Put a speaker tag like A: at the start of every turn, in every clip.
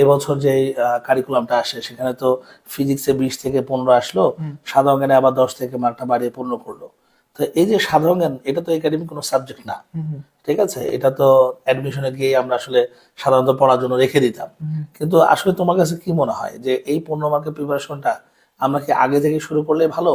A: এবছর যে কারিকুলামটা আসে সেখানে তো ফিজিক্সে 20 থেকে 15 আসলো, সাধারণ জ্ঞানে আবার 10 থেকে মার্কটা বাড়িয়ে 15 করলো। তো এই যে সাধারণ জ্ঞান, এটা তো একাডেমিক কোনো সাবজেক্ট না, ঠিক আছে? এটা তো অ্যাডমিশনে গিয়ে আমরা আসলে সাধারণত পড়ার জন্য রেখে দিতাম। কিন্তু আসলে তোমার কাছে কি মনে হয় যে এই 15 মার্কের প্রিপারেশনটা আমরা কি আগে থেকে শুরু করলে ভালো,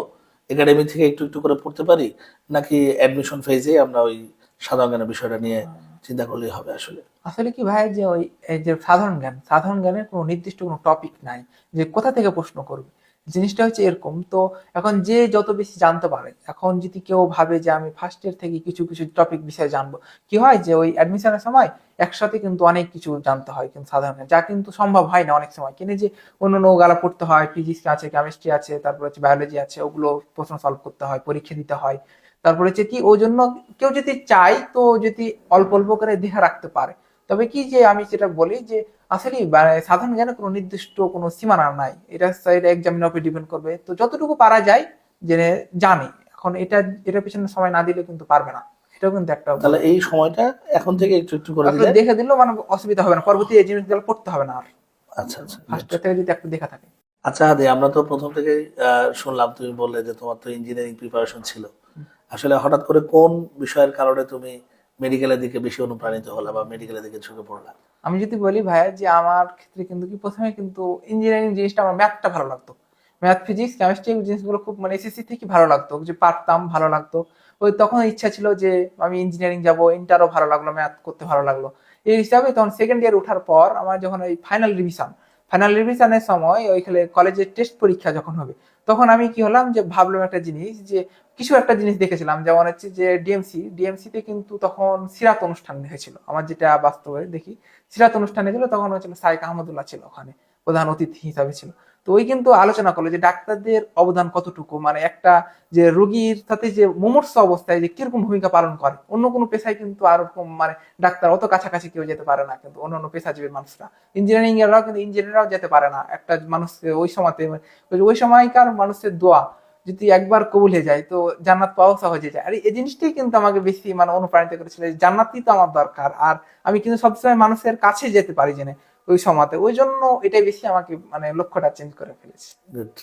A: একাডেমি থেকে একটু একটু করে পড়তে পারি, নাকি অ্যাডমিশন ফেজে আমরা ওই সাধারণ জ্ঞানের বিষয়টা নিয়ে চিন্তা করলেই হবে আসলে?
B: আসলে কি ভাই, যে ওই এই যে সাধারণ জ্ঞানের কোনো নির্দিষ্ট কোনো টপিক নাই যে কোথা থেকে প্রশ্ন করবে। জিনিসটা হচ্ছে এরকম। তো এখন যে যত বেশি জানতে পারে, এখন যদি কেউ ভাবে যে আমি ফার্স্ট ইয়ার থেকে কিছু কিছু টপিক বিষয়ে জানবো, কি হয় যে ওই অ্যাডমিশনের সময় একসাথে কিন্তু অনেক কিছু জানতে হয় কিন্তু সাধারণ জ্ঞান, যা কিন্তু সম্ভব হয় না অনেক সময়। কিন্তু যে অন্য অন্য গালা পড়তে হয়, ফিজিক্স আছে, কেমিস্ট্রি আছে, তারপর হচ্ছে বায়োলজি আছে, ওগুলো প্রশ্ন সলভ করতে হয়, পরীক্ষা দিতে হয়। তারপরে হচ্ছে কি ওই জন্য কেউ যদি চায় তো যদি অল্প অল্প করে দেখা রাখতে পারে। তবে কি যে আমি যেটা বলি যে আসলে সাধারণ জ্ঞানে কোনো নির্দিষ্ট কোনো সীমানা নাই, এটা স্যার এক্সামিনের উপর ডিপেন্ড করবে। তো যতটুকু পারা যায় জেনে জানি। এখন এটার পিছনে সময় না দিলে কিন্তু পারবে না, এটাও কিন্তু একটা বড়
A: তাহলে এই সময়টা এখন থেকে একটু একটু করে
B: আসলে
A: দিলে।
B: দেখে দিলেও মানে অসুবিধা হবে না, পরবর্তী এই জিনিসগুলো পড়তে হবে না আর।
A: আচ্ছা আচ্ছা,
B: ফার্স্ট
A: great।
B: ইয়ার থেকে যদি একটু দেখা থাকে।
A: আচ্ছা হাদি, আমরা তো প্রথম থেকেই শুনলাম, তুমি বললে যে তোমার তো ইঞ্জিনিয়ারিং প্রিপারেশন ছিল। আসলে হঠাৎ করে কোন বিষয়ের কারণে তুমি মেডিকেলের দিকে বেশি অনুপ্রাণিত হলা বা মেডিকেলের দিকে ঝুঁকে পড়লা?
B: আমি যদি বলি ভাইয়া যে আমার ক্ষেত্রে কিন্তু কি প্রথমে কিন্তু ইঞ্জিনিয়ারিং জিনিসটা, আমার ম্যাথটা ভালো লাগতো। ম্যাথ, ফিজিক্স, কেমিস্ট্রি জিনিসগুলো খুব মানে এসএসসি থেকে ভালো লাগতো, যে পারতাম, ভালো লাগতো। ওই তখন ইচ্ছা ছিল যে আমি ইঞ্জিনিয়ারিং যাব, ইন্টারও ভালো লাগলো, ম্যাথ করতে ভালো লাগলো। এই হিসাবে তখন সেকেন্ড ইয়ার ওঠার পর আমার যখন ওই ফাইনাল রিভিশনের সময় ওইখানে কলেজের টেস্ট পরীক্ষা যখন হবে, তখন আমি কি হলাম যে ভাবলাম একটা জিনিস, যে কিছু একটা জিনিস দেখেছিলাম, যেমন হচ্ছে যে ডিএমসি তে কিন্তু তখন সিরাত অনুষ্ঠান হয়েছিল, আমার যেটা বাস্তবে দেখি সিরাত অনুষ্ঠানে ছিল, তখন হচ্ছিল শাইখ আহমদুল্লাহ ছিল ওখানে, প্রধান অতিথি হিসাবে ছিল। তো ওই কিন্তু আলোচনা করলো যে ডাক্তারদের অবদান কতটুকু, মানে একটা যে রোগীর সাথে যে মুমূর্ষু অবস্থায় যে কিরকম ভূমিকা পালন করে। অন্য কোনো পেশায় কিন্তু আর ওরকম মানে ডাক্তার অত কাছাকাছি কেউ যেতে পারে না, কিন্তু অন্য অন্য পেশাজীবীর মানুষরা, ইঞ্জিনিয়াররাও যেতে পারে না একটা মানুষকে ওই সময়তে। ওই সময়কার মানুষের দোয়া যদি একবার কবুল হয়ে যায় তো জান্নাত পাওয়া সহজ হয়ে যায়। আর এই জিনিসটাই কিন্তু আমাকে বেশি মানে অনুপ্রাণিত করেছিল, যে জান্নাতই তো আমার দরকার, আর আমি কিন্তু সবসময় মানুষের কাছে যেতে পারি জেনে ওই সময়তে। ওই জন্য এটাই বেশি আমাকে মানে লক্ষ্যটা চেঞ্জ করে ফেলেছে।
A: Good।